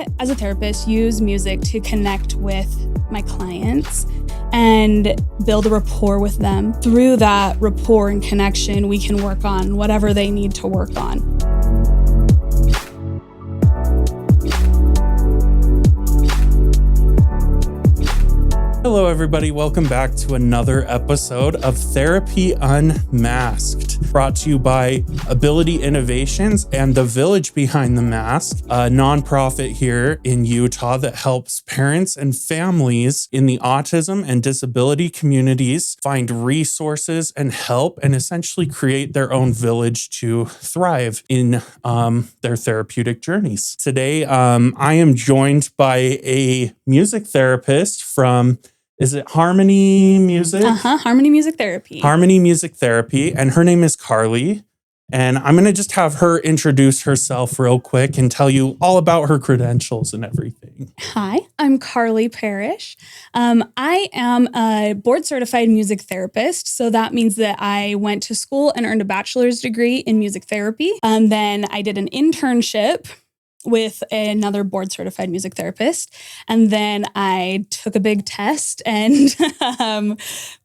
I, as a therapist, use music to connect with my clients and build a rapport with them. Through that rapport and connection, we can work on whatever they need to work on. Hello, everybody. Welcome back to another episode of Therapy Unmasked, brought to you by Ability Innovations and The Village Behind the Mask, a nonprofit here in Utah that helps parents and families in the autism and disability communities find resources and help and essentially create their own village to thrive in their therapeutic journeys. Today, I am joined by a music therapist from Is it Harmony Music? Harmony Music Therapy. Harmony Music Therapy. And her name is Carly. And I'm going to just have her introduce herself real quick and tell you all about her credentials and everything. Hi, I'm Carly Parrish. I am a board certified music therapist. So that means that I went to school and earned a bachelor's degree in music therapy. Then I did an internship with another board certified music therapist. And then I took a big test and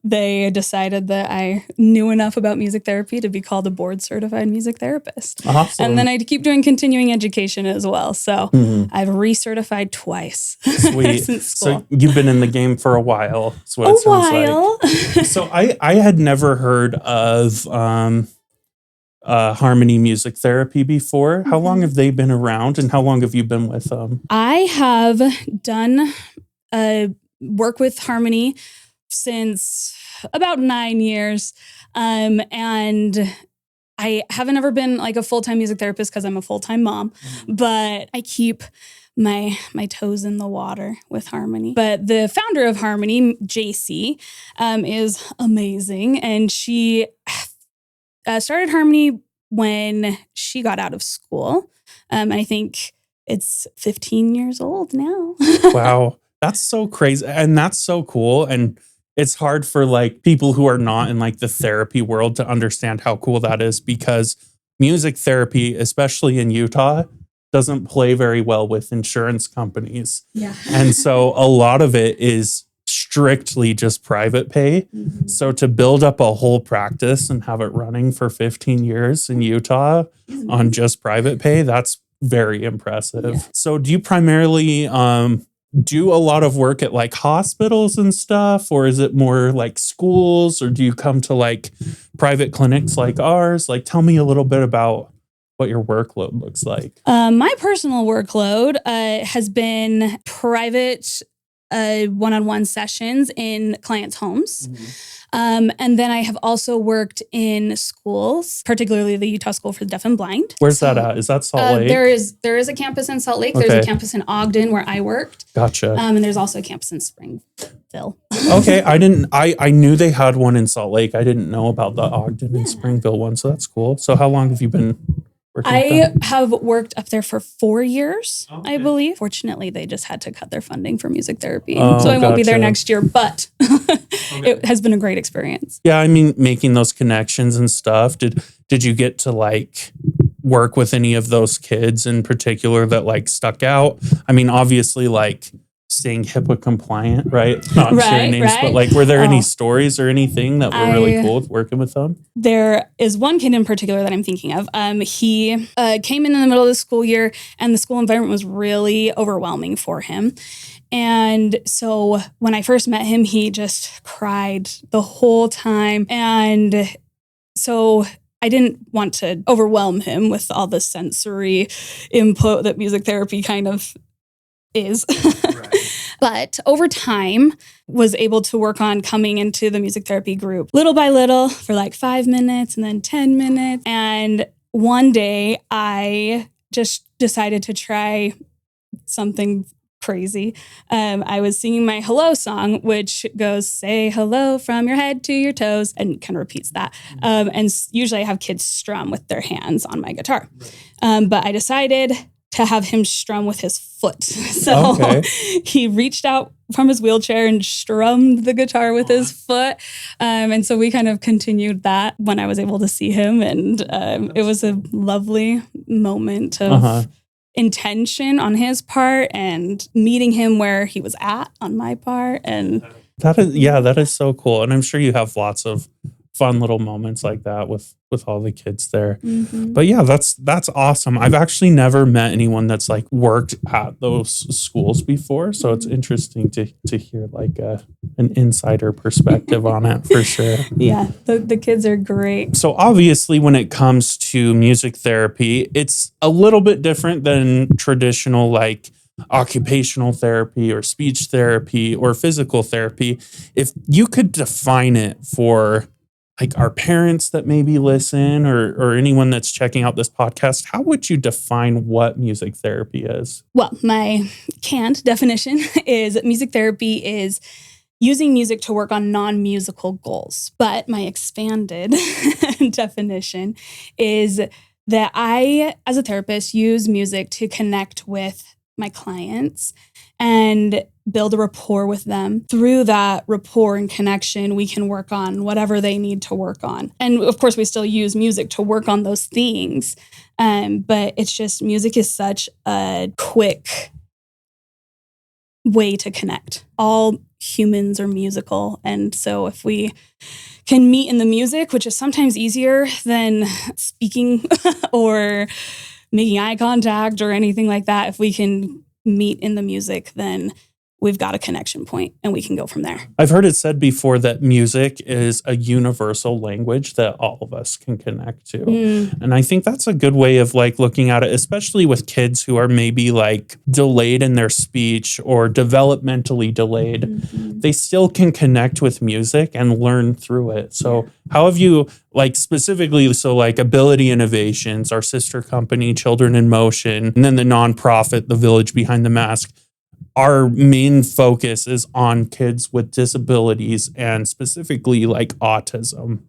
they decided that I knew enough about music therapy to be called a board certified music therapist. Awesome. And then I keep doing continuing education as well. So I've recertified twice. Sweet. Since school. So you've been in the game for a while. That's what it sounds like. So I had never heard of Harmony Music Therapy before. How long have they been around and how long have you been with them? I have done work with Harmony since about 9 years. And I haven't ever been like a full-time music therapist because I'm a full-time mom, but I keep my toes in the water with Harmony. But the founder of Harmony, JC, is amazing. And she started Harmony when she got out of school. I think it's 15 years old now. Wow. That's so crazy. And that's so cool. And it's hard for like people who are not in like the therapy world to understand how cool that is, because music therapy, especially in Utah, doesn't play very well with insurance companies. Yeah. And so a lot of it is strictly just private pay. Mm-hmm. So to build up a whole practice and have it running for 15 years in Utah on just private pay, that's very impressive. Yeah. So do you primarily do a lot of work at like hospitals and stuff, or is it more like schools, or do you come to like private clinics like ours? Like, tell me a little bit about what your workload looks like. My personal workload has been private one-on-one sessions in clients' homes. Mm-hmm. And then I have also worked in schools, particularly the Utah School for the Deaf and Blind. Where's that at? Is that Salt Lake? There is a campus in Salt Lake. Okay. There's a campus in Ogden where I worked. Gotcha. And there's also a campus in Springville. Okay. I knew they had one in Salt Lake. I didn't know about the Ogden and Springville one. So that's cool. So how long have you been working? I have worked up there for 4 years, I believe. Fortunately, they just had to cut their funding for music therapy. So I won't be there next year, but it has been a great experience. Yeah, I mean, making those connections and stuff. Did you get to like work with any of those kids in particular that like stuck out? I mean, obviously like staying HIPAA compliant, right? Not sharing names, but like, were there any stories or anything that were really cool with working with them? There is one kid in particular that I'm thinking of. He came in the middle of the school year and the school environment was really overwhelming for him. And so when I first met him, he just cried the whole time. And so I didn't want to overwhelm him with all the sensory input that music therapy kind of is. Right. But over time, was able to work on coming into the music therapy group little by little for like 5 minutes and then 10 minutes. And one day I just decided to try something crazy. I was singing my hello song, which goes, say hello from your head to your toes, and kind of repeats that. And usually I have kids strum with their hands on my guitar. But I decided to have him strum with his foot. So he reached out from his wheelchair and strummed the guitar with his foot. And so we kind of continued that when I was able to see him. And it was a lovely moment of intention on his part and meeting him where he was at on my part. And that is so cool. And I'm sure you have lots of fun little moments like that with all the kids there. But yeah, that's awesome. I've actually never met anyone that's like worked at those schools before. So it's interesting to hear like an insider perspective on it for sure. Yeah, the kids are great. So obviously when it comes to music therapy, it's a little bit different than traditional like occupational therapy or speech therapy or physical therapy. If you could define it for like our parents that maybe listen or anyone that's checking out this podcast, how would you define what music therapy is? Well, my canned definition is music therapy is using music to work on non-musical goals. But my expanded definition is that I, as a therapist, use music to connect with my clients and build a rapport with them. Through that rapport and connection, we can work on whatever they need to work on. And of course, we still use music to work on those things. But it's just music is such a quick way to connect. All humans are musical. And so if we can meet in the music, which is sometimes easier than speaking or making eye contact or anything like that, if we can meet in the music, then we've got a connection point and we can go from there. I've heard it said before that music is a universal language that all of us can connect to. And I think that's a good way of like looking at it, especially with kids who are maybe like delayed in their speech or developmentally delayed. They still can connect with music and learn through it. So how have you like specifically, so like Ability Innovations, our sister company, Children in Motion, and then the nonprofit, The Village Behind the Mask, our main focus is on kids with disabilities and specifically like autism.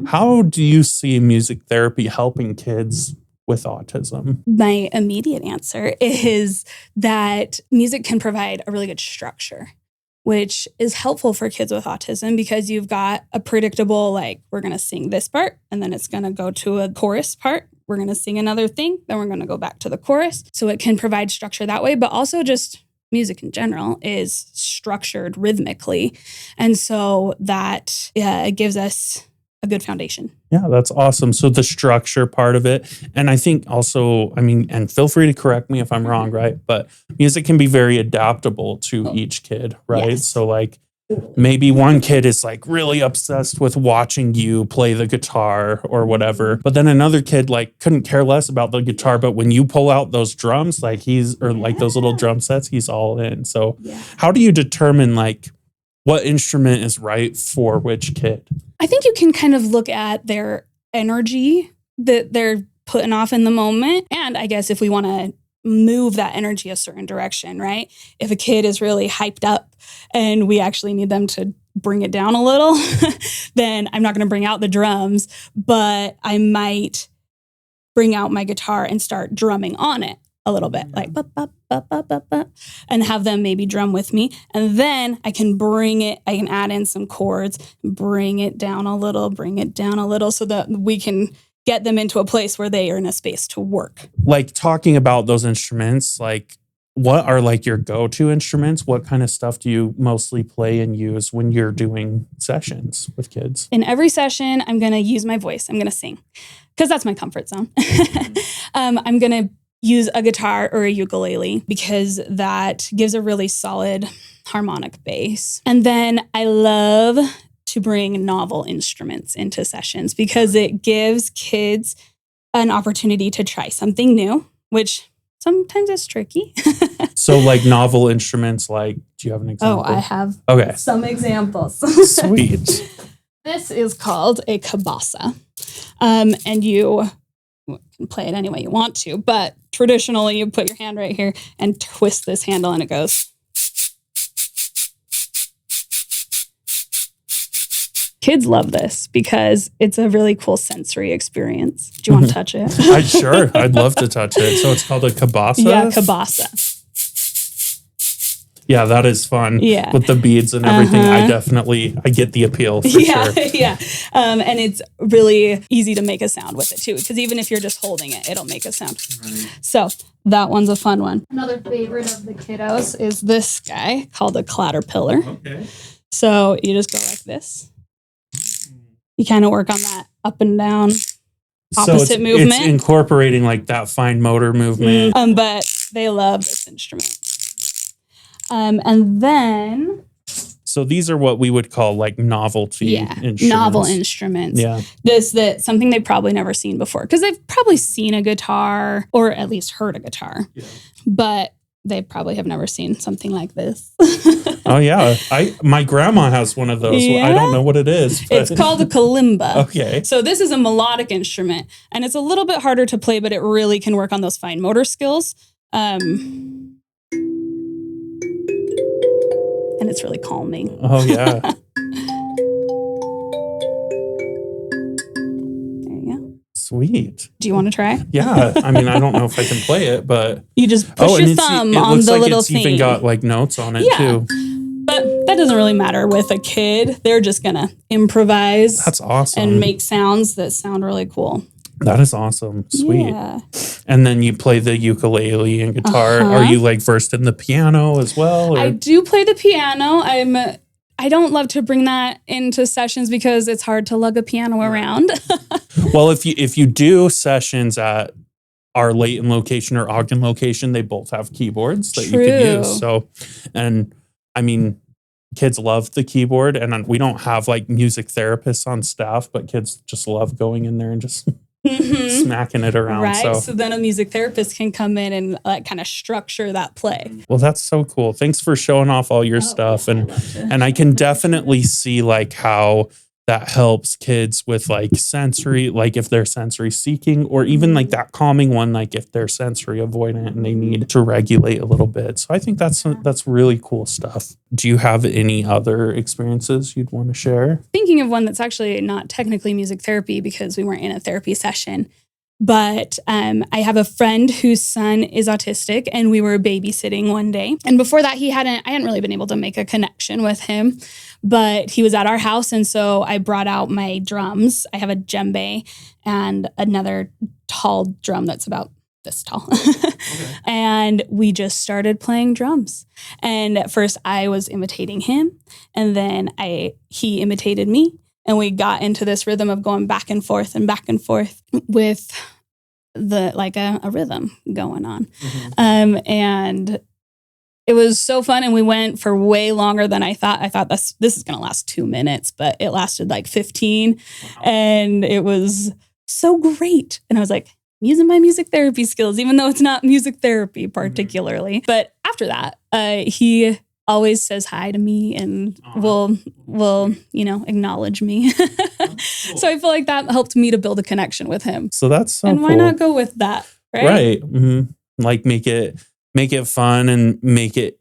How do you see music therapy helping kids with autism? My immediate answer is that music can provide a really good structure, which is helpful for kids with autism because you've got a predictable, like, we're going to sing this part and then it's going to go to a chorus part. We're going to sing another thing, then we're going to go back to the chorus. So it can provide structure that way, but also just music in general is structured rhythmically. And so that it gives us a good foundation. Yeah, that's awesome. So the structure part of it. And I think also, I mean, and feel free to correct me if I'm wrong, right? But music can be very adaptable to each kid, right? Yes. So like maybe one kid is like really obsessed with watching you play the guitar or whatever. But then another kid like couldn't care less about the guitar. But when you pull out those drums, like like those little drum sets, he's all in. So how do you determine like what instrument is right for which kid? I think you can kind of look at their energy that they're putting off in the moment. And I guess if we want to move that energy a certain direction, right? If a kid is really hyped up and we actually need them to bring it down a little, then I'm not going to bring out the drums, but I might bring out my guitar and start drumming on it a little bit, like ba, ba, ba, ba, ba, ba, and have them maybe drum with me. And then I can add in some chords, bring it down a little so that we can get them into a place where they are in a space to work. Like talking about those instruments, like what are like your go-to instruments? What kind of stuff do you mostly play and use when you're doing sessions with kids? In every session, I'm going to use my voice. I'm going to sing because that's my comfort zone. I'm going to use a guitar or a ukulele because that gives a really solid harmonic bass. And then I love to bring novel instruments into sessions because it gives kids an opportunity to try something new, which sometimes is tricky. So like novel instruments, like, do you have an example? Oh, I have some examples. Sweet. This is called a cabasa. And you can play it any way you want to, but traditionally you put your hand right here and twist this handle and it goes. Kids love this because it's a really cool sensory experience. Do you want to touch it? I'd love to touch it. So it's called a cabasa? Yeah, cabasa. Yeah, that is fun. Yeah. With the beads and everything. I get the appeal for sure. Yeah. And it's really easy to make a sound with it too, because even if you're just holding it, it'll make a sound. Right. So that one's a fun one. Another favorite of the kiddos is this guy called a caterpillar. Okay. So you just go like this. You kind of work on that up and down opposite movement. It's incorporating like that fine motor movement. But they love this instrument. And then... So these are what we would call like novelty instruments. Novel instruments. Yeah. Something they've probably never seen before. Because they've probably seen a guitar or at least heard a guitar. Yeah. But they probably have never seen something like this. Oh, yeah. My grandma has one of those. Yeah? I don't know what it is. It's called a kalimba. Okay. So this is a melodic instrument. And it's a little bit harder to play, but it really can work on those fine motor skills. And it's really calming. Oh, yeah. There you go. Sweet. Do you want to try? Yeah. I mean, I don't know if I can play it, but... You just push your thumb on the little thing. It's even got like notes on it, too. But that doesn't really matter with a kid. They're just going to improvise. That's awesome. And make sounds that sound really cool. That is awesome. Sweet. Yeah. And then you play the ukulele and guitar. Are you like versed in the piano as well? Or? I do play the piano. I don't love to bring that into sessions because it's hard to lug a piano around. Well, if you do sessions at our Layton location or Ogden location, they both have keyboards that you could use. So, and I mean, kids love the keyboard, and we don't have like music therapists on staff, but kids just love going in there and just smacking it around. Right. So then a music therapist can come in and like kind of structure that play. Well, that's so cool. Thanks for showing off all your stuff. And I can definitely see like how that helps kids with like sensory, like if they're sensory seeking, or even like that calming one, like if they're sensory avoidant and they need to regulate a little bit. So I think that's really cool stuff. Do you have any other experiences you'd want to share? Thinking of one that's actually not technically music therapy because we weren't in a therapy session, but I have a friend whose son is autistic, and we were babysitting one day. And before that, I hadn't really been able to make a connection with him, but he was at our house. And so I brought out my drums. I have a djembe and another tall drum that's about this tall. Okay. And we just started playing drums. And at first I was imitating him, and then he imitated me. And we got into this rhythm of going back and forth with a rhythm going on. Mm-hmm. And it was so fun. And we went for way longer than I thought. I thought this is going to last 2 minutes, but it lasted like 15. Wow. And it was so great. And I was like, using my music therapy skills, even though it's not music therapy particularly. Mm-hmm. But after that, he always says hi to me and will acknowledge me. Cool. So I feel like that helped me to build a connection with him. So that's so and why not go with that, right? Right. Mm-hmm. Like make it fun and make it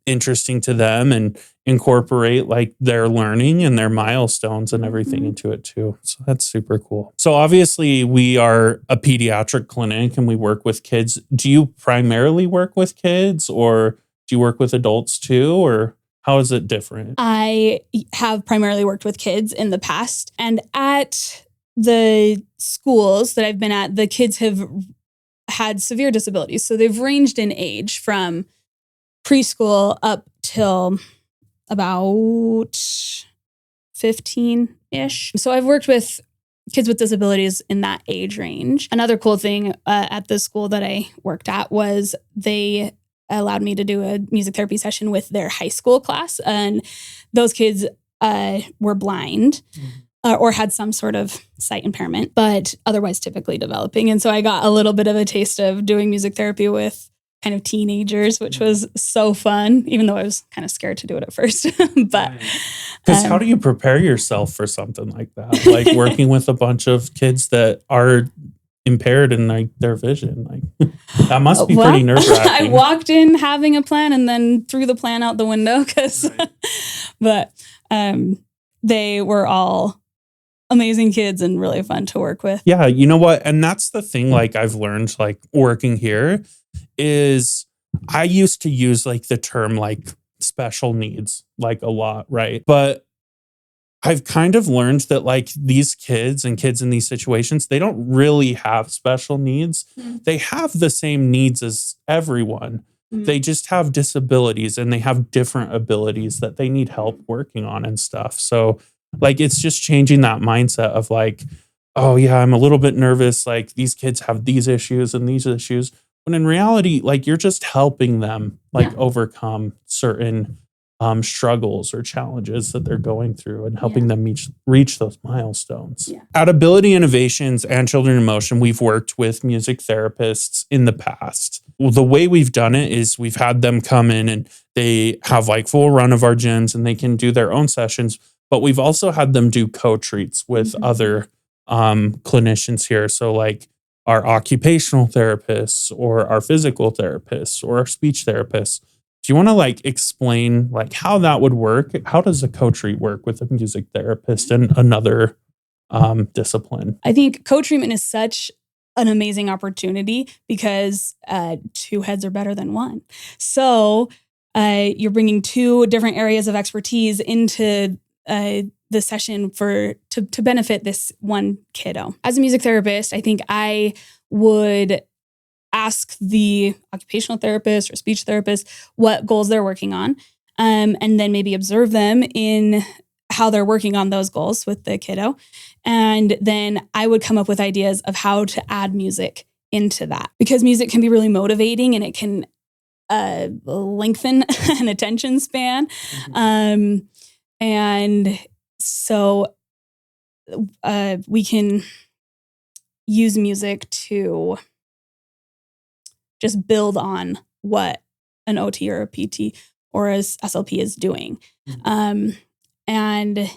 interesting to them, and incorporate like their learning and their milestones and everything into it too. So that's super cool. So obviously we are a pediatric clinic and we work with kids. Do you primarily work with kids, or do you work with adults too, or how is it different? I have primarily worked with kids in the past, and at the schools that I've been at, the kids have had severe disabilities. So they've ranged in age from preschool up till about 15-ish. So I've worked with kids with disabilities in that age range. Another cool thing at the school that I worked at was they allowed me to do a music therapy session with their high school class. And those kids were blind or had some sort of sight impairment, but otherwise typically developing. And so I got a little bit of a taste of doing music therapy with kind of teenagers, which was so fun, even though I was kind of scared to do it at first. But because how do you prepare yourself for something like that? Like working with a bunch of kids that are impaired in like their vision, like that must be pretty nerve-wracking. I walked in having a plan and then threw the plan out the window but they were all amazing kids and really fun to work with. Yeah, you know what? And that's the thing, like I've learned like working here is I used to use like the term like special needs, like a lot, right? But I've kind of learned that like these kids and kids in these situations, they don't really have special needs. They have the same needs as everyone. They just have disabilities and they have different abilities that they need help working on and stuff. So like, it's just changing that mindset of like, oh yeah, I'm a little bit nervous. Like these kids have these issues and these issues. When in reality, like you're just helping them like overcome certain struggles or challenges that they're going through and helping them reach those milestones. Yeah. At Ability Innovations and Children in Motion, we've worked with music therapists in the past. Well, the way we've done it is we've had them come in and they have like full run of our gyms and they can do their own sessions, but we've also had them do co-treats with other clinicians here. So like our occupational therapists or our physical therapists or our speech therapists. Do you want to like explain like how that would work? How does a co-treat work with a music therapist and another discipline? I think co-treatment is such an amazing opportunity because two heads are better than one. So you're bringing two different areas of expertise into the session to benefit this one kiddo. As a music therapist, I think I would ask the occupational therapist or speech therapist what goals they're working on, and then maybe observe them in how they're working on those goals with the kiddo. And then I would come up with ideas of how to add music into that, because music can be really motivating and it can lengthen an attention span. And so we can use music to just build on what an OT or a PT or a SLP is doing. And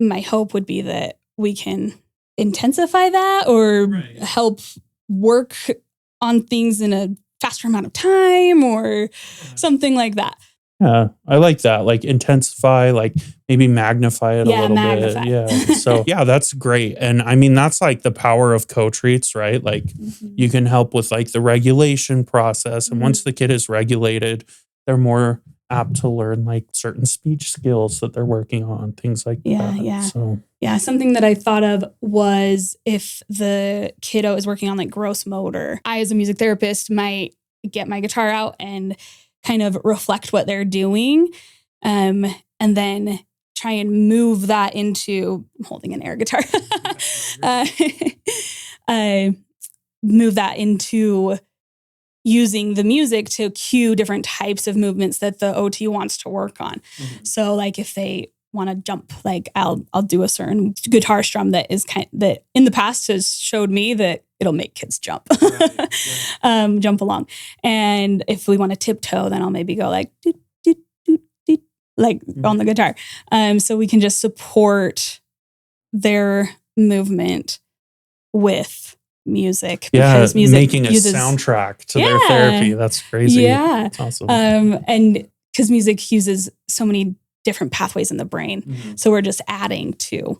my hope would be that we can intensify that or help work on things in a faster amount of time or something like that. Yeah, I like that. Like intensify, like maybe magnify it a little bit. Yeah. So yeah, that's great. And I mean, that's like the power of co-treats, right? Like you can help with like the regulation process. And once the kid is regulated, they're more apt to learn like certain speech skills that they're working on, things like that. Yeah. Something that I thought of was if the kiddo is working on like gross motor, I as a music therapist might get my guitar out and kind of reflect what they're doing, and then try and move that into, I'm holding an air guitar, move that into using the music to cue different types of movements that the OT wants to work on. So like if they want to jump, like I'll do a certain guitar strum that is that in the past has showed me that it'll make kids jump, jump along. And if we want to tiptoe, then I'll maybe go like, doot, doot, doot, doot, like on the guitar. So we can just support their movement with music. Because music making a soundtrack to their therapy. That's crazy. Yeah. That's awesome. And because music uses so many different pathways in the brain. So we're just adding to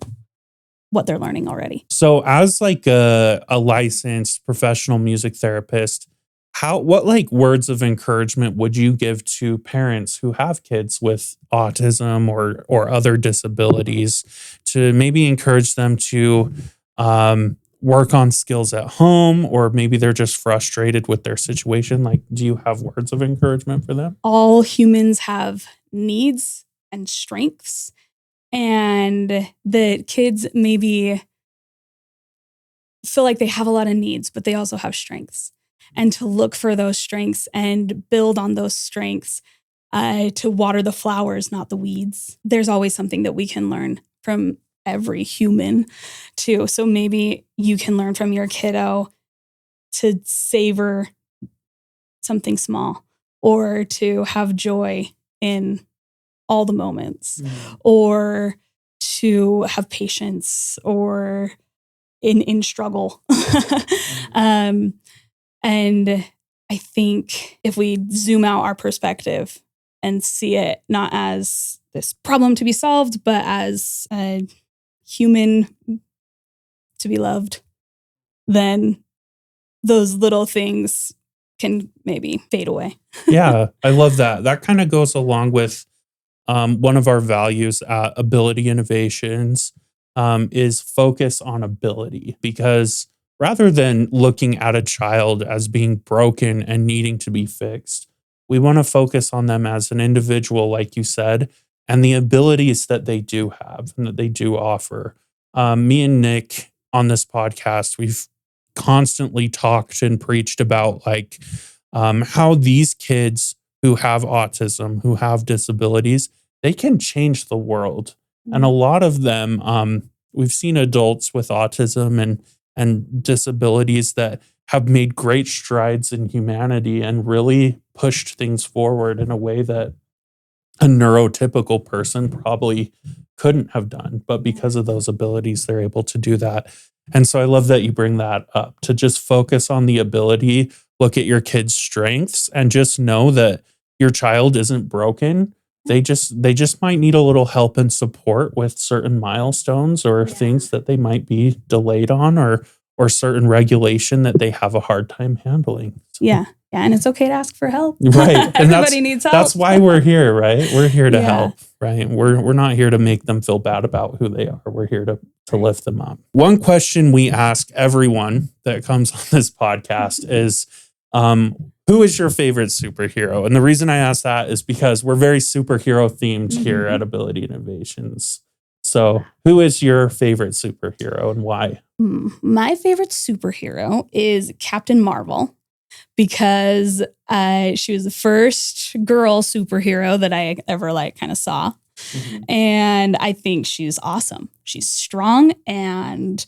what they're learning already. So as like a licensed professional music therapist, what like words of encouragement would you give to parents who have kids with autism or other disabilities to maybe encourage them to work on skills at home, or maybe they're just frustrated with their situation? Like, do you have words of encouragement for them? All humans have needs and strengths, and the kids maybe feel like they have a lot of needs, but they also have strengths, and to look for those strengths and build on those strengths, to water the flowers, not the weeds. There's always something that we can learn from every human too. So maybe you can learn from your kiddo to savor something small, or to have joy in all the moments, or to have patience, or in struggle. And I think if we zoom out our perspective and see it not as this problem to be solved, but as a human to be loved, then those little things can maybe fade away. Yeah, I love that. That kind of goes along with one of our values at Ability Innovations is focus on ability, because rather than looking at a child as being broken and needing to be fixed, we want to focus on them as an individual, like you said, and the abilities that they do have and that they do offer. Me and Nick on this podcast, we've constantly talked and preached about like how these kids who have autism, who have disabilities, they can change the world. And a lot of them, we've seen adults with autism and disabilities that have made great strides in humanity and really pushed things forward in a way that a neurotypical person probably couldn't have done. But because of those abilities, they're able to do that. And so I love that you bring that up, to just focus on the ability, look at your kid's strengths, and just know that your child isn't broken. They just might need a little help and support with certain milestones or things that they might be delayed on, or certain regulation that they have a hard time handling. So, Yeah. And it's okay to ask for help. right. Everybody needs help. That's why we're here, right? We're here to help, right? We're not here to make them feel bad about who they are. We're here to lift them up. One question we ask everyone that comes on this podcast is, who is your favorite superhero? And the reason I ask that is because we're very superhero themed here at Ability Innovations. So who is your favorite superhero and why? My favorite superhero is Captain Marvel, because she was the first girl superhero that I ever kind of saw. And I think she's awesome. She's strong and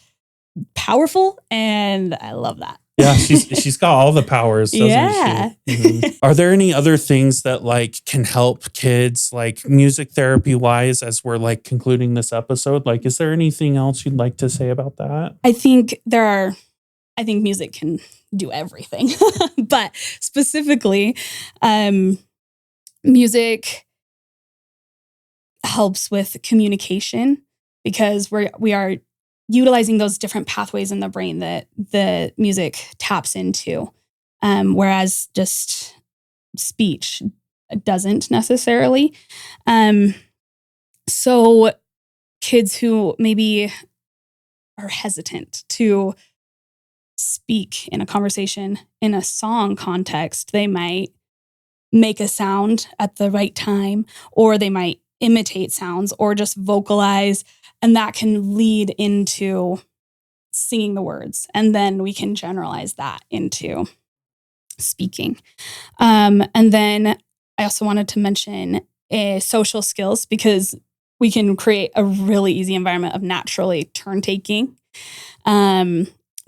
powerful, and I love that. Yeah, she's got all the powers, doesn't she? Are there any other things that can help kids, like music therapy wise, as we're concluding this episode? Is there anything else you'd like to say about that? I think music can do everything, but specifically, music helps with communication, because we are utilizing those different pathways in the brain that the music taps into, whereas just speech doesn't necessarily. So kids who maybe are hesitant to speak in a conversation in a song context, they might make a sound at the right time, or they might imitate sounds or just vocalize, and that can lead into singing the words, and then we can generalize that into speaking. And then I also wanted to mention social skills, because we can create a really easy environment of naturally turn taking.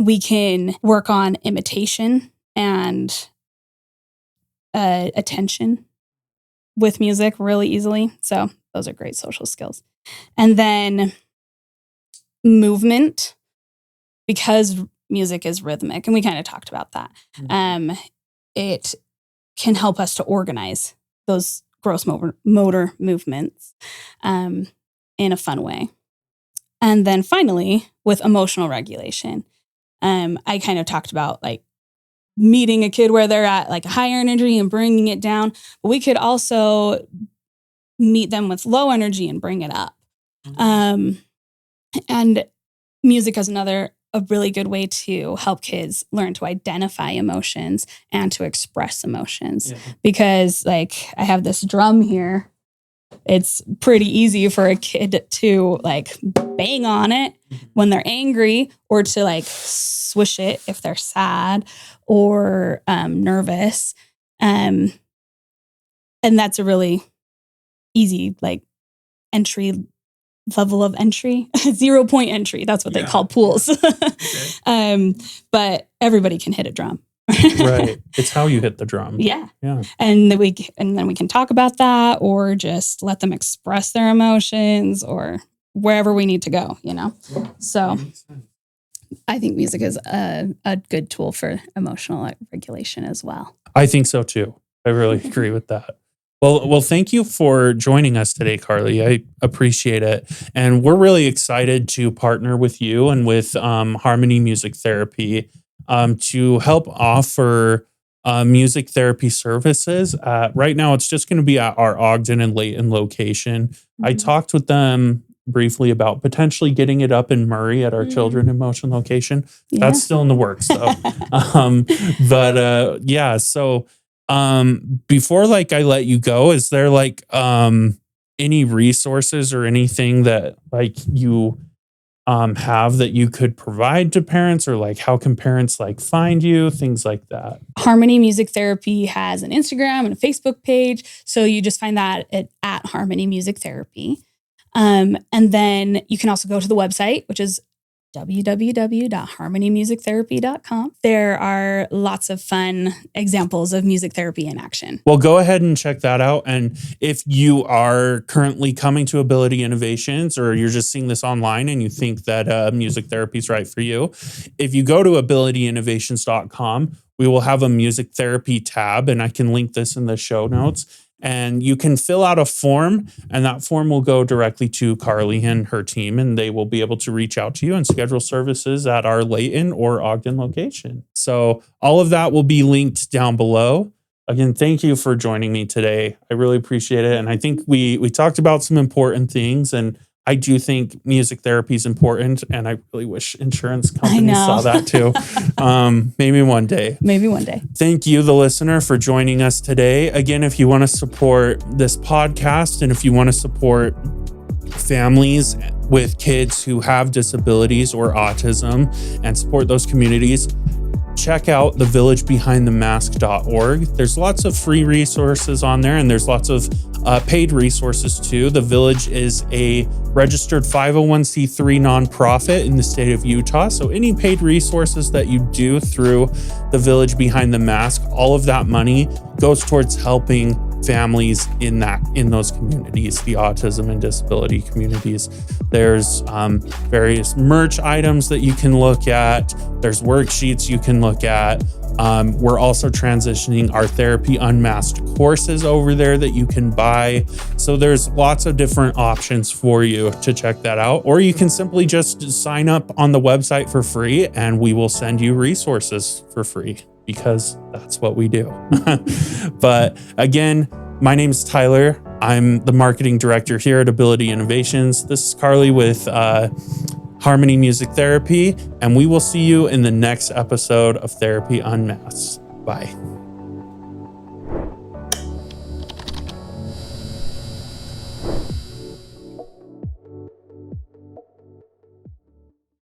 We can work on imitation and attention with music really easily. So those are great social skills. And then movement, because music is rhythmic, and we kind of talked about that. It can help us to organize those gross motor movements in a fun way. And then finally, with emotional regulation, I kind of talked about meeting a kid where they're at a higher energy and bringing it down, but we could also meet them with low energy and bring it up. And music is a really good way to help kids learn to identify emotions and to express emotions. Because I have this drum here. It's pretty easy for a kid to bang on it when they're angry, or to swish it if they're sad or nervous. And that's a really easy entry level of entry, 0 point entry. That's what they call pools. But everybody can hit a drum. Right. It's how you hit the drum. Yeah. And then we can talk about that, or just let them express their emotions, or wherever we need to go, So I think music is a good tool for emotional regulation as well. I think so too. I really agree with that. Well, thank you for joining us today, Carly. I appreciate it. And we're really excited to partner with you and with Harmony Music Therapy to help offer music therapy services. Right now, it's just going to be at our Ogden and Layton location. I talked with them briefly about potentially getting it up in Murray at our Children in Motion location. Yeah. That's still in the works though. Yeah. So before like I let you go, is there like any resources or anything that like you have that you could provide to parents, or like how can parents like find you, things like that? Harmony Music Therapy has an Instagram and a Facebook page. So you just find that at Harmony Music Therapy. And then you can also go to the website, which is www.harmonymusictherapy.com. There are lots of fun examples of music therapy in action. Well, go ahead and check that out. And if you are currently coming to Ability Innovations, or you're just seeing this online and you think that music therapy is right for you, if you go to abilityinnovations.com, we will have a music therapy tab, and I can link this in the show notes. And you can fill out a form, and that form will go directly to Carly and her team, and they will be able to reach out to you and schedule services at our Layton or Ogden location. So all of that will be linked down below. Again, thank you for joining me today. I really appreciate it. And I think we talked about some important things, and I do think music therapy is important, and I really wish insurance companies saw that too. Maybe one day. Maybe one day. Thank you, the listener, for joining us today. Again, if you want to support this podcast, and if you want to support families with kids who have disabilities or autism and support those communities, check out thevillagebehindthemask.org. There's lots of free resources on there, and there's lots of paid resources too. The Village is a registered 501c3 nonprofit in the state of Utah. So any paid resources that you do through the Village Behind the Mask, all of that money goes towards helping families in those communities, the autism and disability communities. There's various merch items that you can look at. There's worksheets you can look at. We're also transitioning our Therapy Unmasked courses over there that you can buy. So there's lots of different options for you to check that out. Or you can simply just sign up on the website for free, and we will send you resources for free, because that's what we do. But again, my name is Tyler. I'm the marketing director here at Ability Innovations. This is Carly with Harmony Music Therapy, and we will see you in the next episode of Therapy Unmasked. Bye.